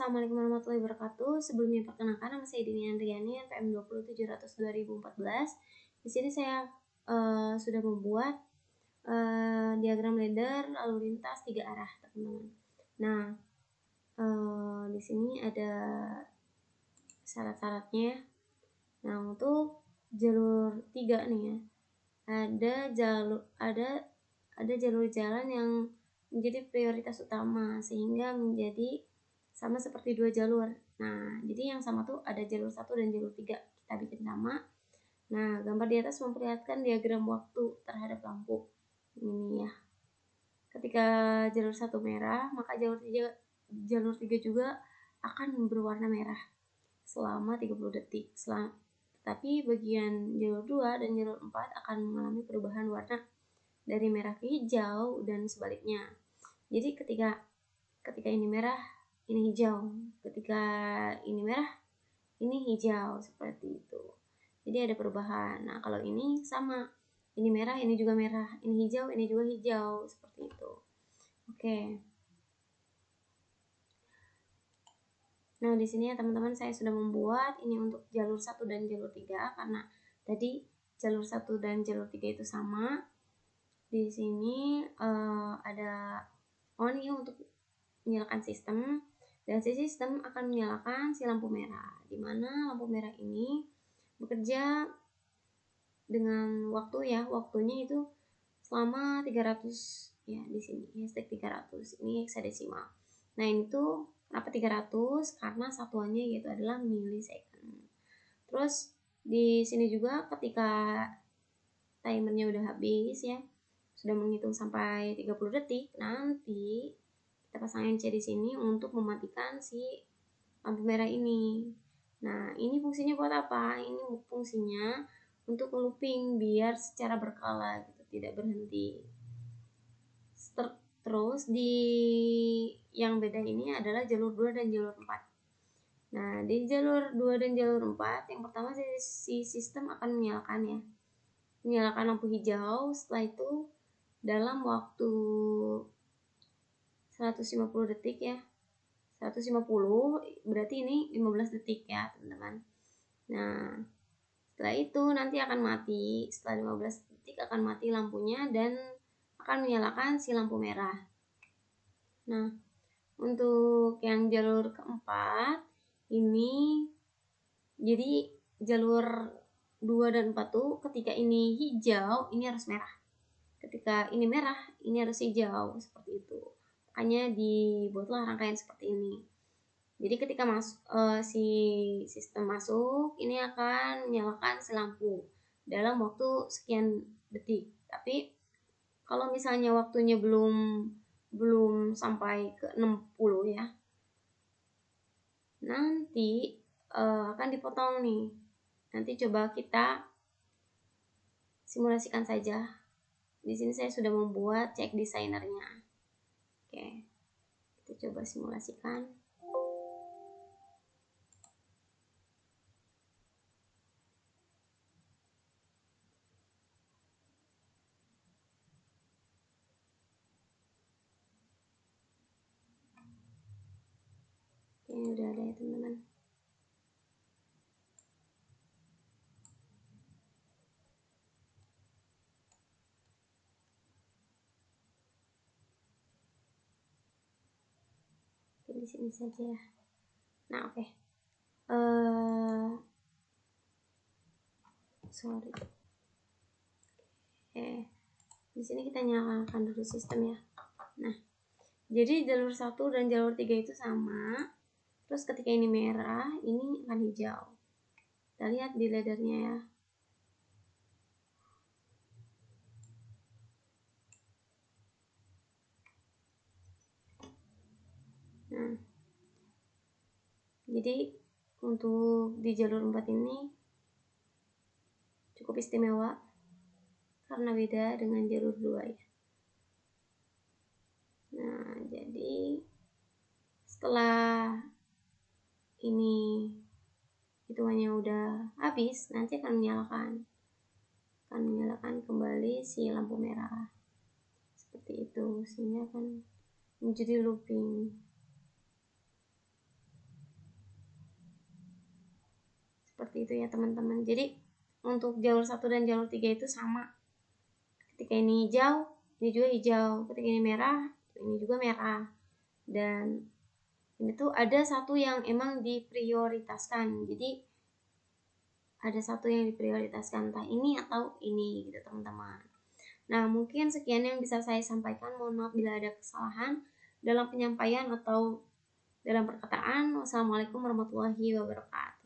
Assalamualaikum warahmatullahi wabarakatuh. Sebelumnya perkenalkan, nama saya Dini Andriani, NPM 20700 2014. Di sini saya sudah membuat diagram ladder lalu lintas 3 arah, teman-teman. Nah, di sini ada syarat-syaratnya. Nah, untuk jalur 3 nih ya, ada jalur jalan yang menjadi prioritas utama sehingga menjadi sama seperti 2 jalur. Nah, jadi yang sama tuh ada jalur 1 dan jalur 3. Kita bikin sama. Nah, gambar di atas memperlihatkan diagram waktu terhadap lampu. Ini ya. Ketika jalur 1 merah, maka jalur 3 juga akan berwarna merah selama 30 detik. Tapi bagian jalur 2 dan jalur 4 akan mengalami perubahan warna dari merah ke hijau dan sebaliknya. Jadi ketika ini merah, ini hijau. Ketika ini merah, ini hijau, seperti itu. Jadi ada perubahan. Nah, kalau ini sama. Ini merah, ini juga merah. Ini hijau, ini juga hijau, seperti itu. Oke. Nah, di sini ya teman-teman, saya sudah membuat ini untuk jalur 1 dan jalur 3 karena tadi jalur 1 dan jalur 3 itu sama. Di sini ada on ini untuk menyalakan sistem, dan si sistem akan menyalakan si lampu merah, di mana lampu merah ini bekerja dengan waktu ya, waktunya itu selama 300 ya, di sini hashtag 300 ini hexadesimal. Nah, ini tuh kenapa 300? Karena satuannya yaitu adalah milisecond. Terus di sini juga ketika timernya udah habis ya, sudah menghitung sampai 30 detik, nanti kita pasangin C di sini untuk mematikan si lampu merah ini. Nah, ini fungsinya buat apa? Ini fungsinya untuk looping biar secara berkala gitu, tidak berhenti. Terus di yang beda ini adalah jalur 2 dan jalur 4. Nah, di jalur 2 dan jalur 4, yang pertama si sistem akan menyalakan lampu hijau. Setelah itu dalam waktu 150 detik ya, 150 berarti ini 15 detik ya teman-teman. Nah, setelah itu nanti akan mati. Setelah 15 detik akan mati lampunya dan akan menyalakan si lampu merah. Nah, untuk yang jalur keempat ini, jadi jalur 2 dan 4 tuh ketika ini hijau, ini harus merah. Ketika ini merah, ini harus hijau, seperti itu. Makanya dibuatlah rangkaian seperti ini. Jadi ketika si sistem masuk, ini akan menyalakan si lampu dalam waktu sekian detik. Tapi kalau misalnya waktunya belum sampai ke 60 ya, nanti akan dipotong nih. Nanti coba kita simulasikan saja. Di sini saya sudah membuat check desainernya. Oke, kita coba simulasikan. Oke, ini udah ada ya teman-teman. Oke, di sini saja ya. Nah, oke. Sorry. Di sini kita nyalakan dulu sistem ya. Nah, jadi jalur 1 dan jalur 3 itu sama. Terus ketika ini merah, ini akan hijau. Kita lihat di laddernya ya. Nah, jadi untuk di jalur 4 ini cukup istimewa karena beda dengan jalur 2 ya. Nah, jadi setelah ini hitungannya udah habis, nanti akan menyalakan kembali si lampu merah seperti itu, sehingga akan menjadi looping. Seperti itu ya teman-teman. Jadi untuk jalur 1 dan jalur 3 itu sama. Ketika ini hijau, ini juga hijau. Ketika ini merah, ini juga merah. Dan ini tuh ada satu yang emang diprioritaskan. Jadi ada satu yang diprioritaskan, entah ini atau ini gitu teman-teman. Nah, mungkin sekian yang bisa saya sampaikan. Mohon maaf bila ada kesalahan dalam penyampaian atau dalam perkataan. Wassalamualaikum warahmatullahi wabarakatuh.